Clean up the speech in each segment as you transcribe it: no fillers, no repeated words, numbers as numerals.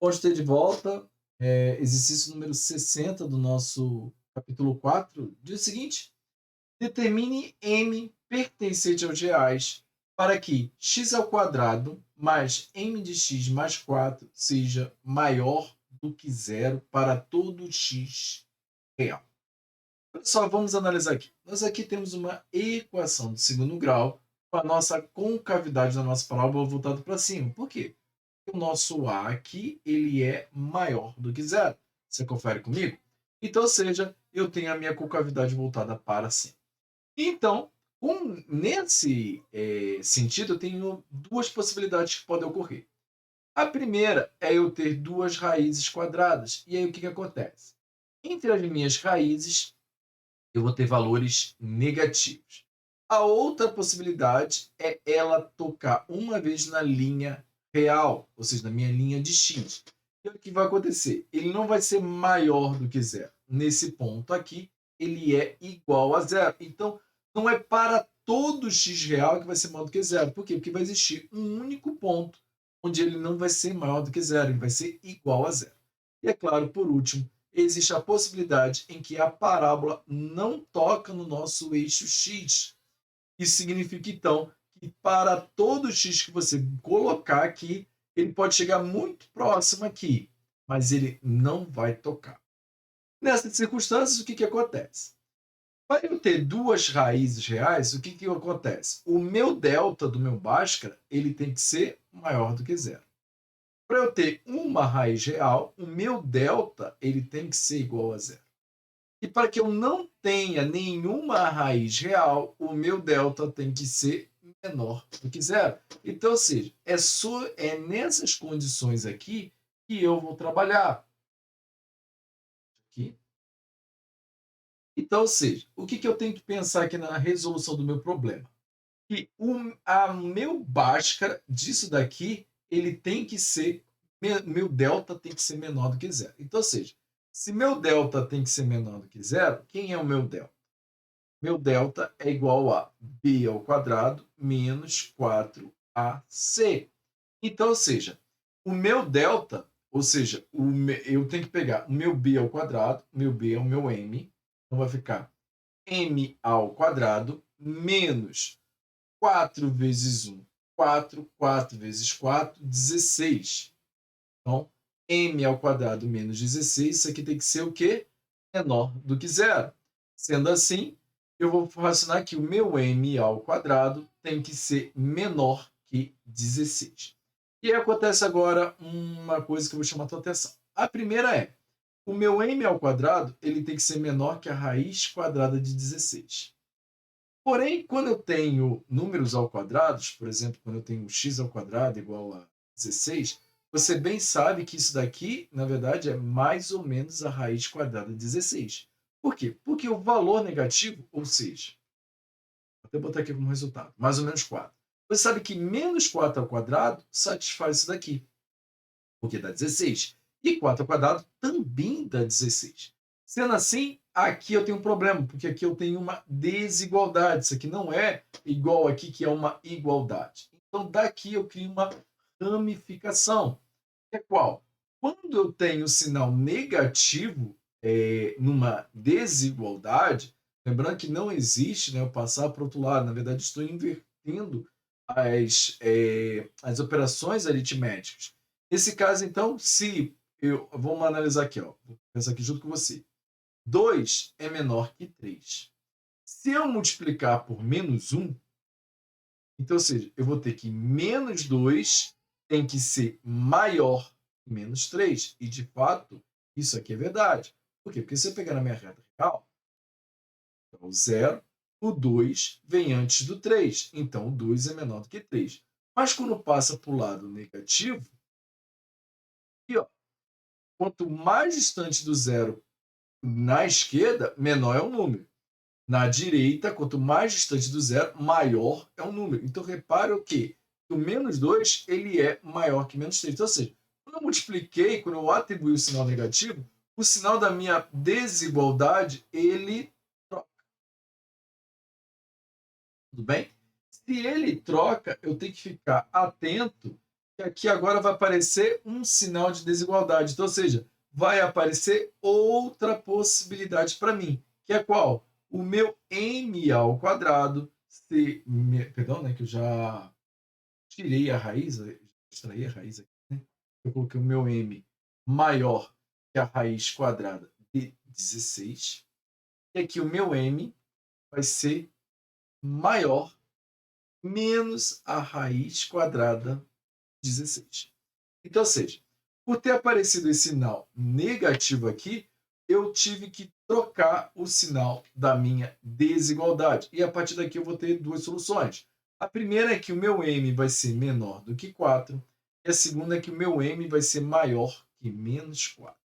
Pode ter de volta. Exercício número 60 do nosso capítulo 4 diz o seguinte: determine m pertencente aos reais para que x ao quadrado mais m de x mais 4 seja maior do que zero para todo x real. Olha só, vamos analisar aqui. Nós aqui temos uma equação de segundo grau com a nossa concavidade da nossa parábola voltada para cima. Por quê? O nosso A aqui, ele é maior do que zero. Você confere comigo? Então, ou seja, eu tenho a minha concavidade voltada para cima. Então, nesse sentido, eu tenho duas possibilidades que podem ocorrer. A primeira é eu ter duas raízes quadradas. E aí, o que acontece? Entre as minhas raízes, eu vou ter valores negativos. A outra possibilidade é ela tocar uma vez na linha real, ou seja, na minha linha de x. E o que vai acontecer? Ele não vai ser maior do que zero. Nesse ponto aqui, ele é igual a zero. Então, não é para todo x real que vai ser maior do que zero. Por quê? Porque vai existir um único ponto onde ele não vai ser maior do que zero, ele vai ser igual a zero. E é claro, por último, existe a possibilidade em que a parábola não toca no nosso eixo x. Isso significa, então, que para todo x que você colocar aqui, ele pode chegar muito próximo aqui, mas ele não vai tocar. Nessas circunstâncias, o que acontece? Para eu ter duas raízes reais, o que acontece? O meu delta do meu Bhaskara, ele tem que ser maior do que zero. Para eu ter uma raiz real, o meu delta ele tem que ser igual a zero. E para que eu não tenha nenhuma raiz real, o meu delta tem que ser menor do que zero. Então, ou seja, é nessas condições aqui que eu vou trabalhar. Aqui. Então, ou seja, o que eu tenho que pensar aqui na resolução do meu problema? Que a meu Bhaskara disso daqui, ele tem que ser, meu delta tem que ser menor do que zero. Então, ou seja, se meu delta tem que ser menor do que zero, quem é o meu delta? Meu delta é igual a b ao quadrado menos 4ac. Então, ou seja, o meu delta, ou seja, eu tenho que pegar o meu b ao quadrado, meu b é o meu m, então vai ficar m ao quadrado menos 4 vezes 1, 4, 4 vezes 4, 16. Então, m ao quadrado menos 16, isso aqui tem que ser o quê? Menor do que zero. Sendo assim, eu vou raciocinar que o meu m ao quadrado tem que ser menor que 16. E aí acontece agora uma coisa que eu vou chamar a tua atenção. A primeira é, o meu m ao quadrado ele tem que ser menor que a raiz quadrada de 16. Porém, quando eu tenho números ao quadrado, por exemplo, quando eu tenho x ao quadrado igual a 16, você bem sabe que isso daqui, na verdade, é mais ou menos a raiz quadrada de 16. Por quê? Porque o valor negativo, ou seja, vou até botar aqui como resultado, mais ou menos 4. Você sabe que menos 4 ao quadrado satisfaz isso daqui, porque dá 16. E 4 ao quadrado também dá 16. Sendo assim, aqui eu tenho um problema, porque aqui eu tenho uma desigualdade. Isso aqui não é igual aqui, que é uma igualdade. Então, daqui eu crio uma ramificação. É qual? Quando eu tenho sinal negativo numa desigualdade, lembrando que não existe, né, eu passar para o outro lado, na verdade estou invertendo as operações aritméticas. Nesse caso, então, se vamos analisar aqui, ó, vou pensar aqui junto com você. 2 é menor que 3. Se eu multiplicar por menos 1, então, ou seja, eu vou ter que menos 2 tem que ser maior que menos 3. E, de fato, isso aqui é verdade. Por quê? Porque se eu pegar na minha reta real, então, o 0, o 2 vem antes do 3. Então, o 2 é menor do que 3. Mas quando passa para o lado negativo, aqui, ó, quanto mais distante do 0 na esquerda, menor é o número. Na direita, quanto mais distante do zero, maior é o número. Então, repare o que o menos 2 ele é maior que menos 3. Então, ou seja, quando eu multipliquei, quando eu atribuí o sinal negativo, o sinal da minha desigualdade, ele troca. Tudo bem? Se ele troca, eu tenho que ficar atento que aqui agora vai aparecer um sinal de desigualdade. Então, ou seja, vai aparecer outra possibilidade para mim, que é qual? O meu m ao quadrado ser... Perdão, né, que eu já tirei a raiz, extraí a raiz aqui, né? Eu coloquei o meu m maior que a raiz quadrada de 16. E aqui o meu m vai ser maior menos a raiz quadrada de 16. Então, ou seja, por ter aparecido esse sinal negativo aqui, eu tive que trocar o sinal da minha desigualdade. E a partir daqui eu vou ter duas soluções. A primeira é que o meu m vai ser menor do que 4, e a segunda é que o meu m vai ser maior que menos 4.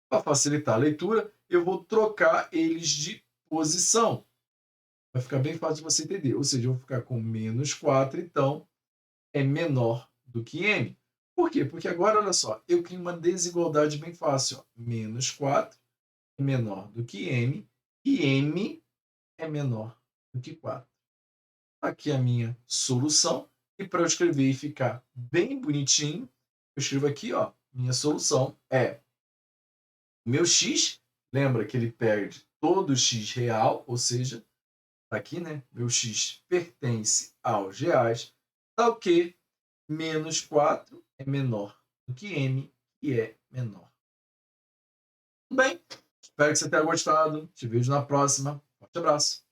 Para facilitar a leitura, eu vou trocar eles de posição. Vai ficar bem fácil de você entender. Ou seja, eu vou ficar com menos 4, então é menor do que m. Por quê? Porque agora, olha só, eu crio uma desigualdade bem fácil. Ó. Menos 4 é menor do que m, e m é menor do que 4. Aqui é a minha solução. E para eu escrever e ficar bem bonitinho, eu escrevo aqui, ó, minha solução é meu x, lembra que ele perde todo o x real, ou seja, aqui, né, meu x pertence aos reais, tal que menos 4 é menor do que m, e é menor. Tudo bem? Espero que você tenha gostado. Te vejo na próxima. Forte abraço.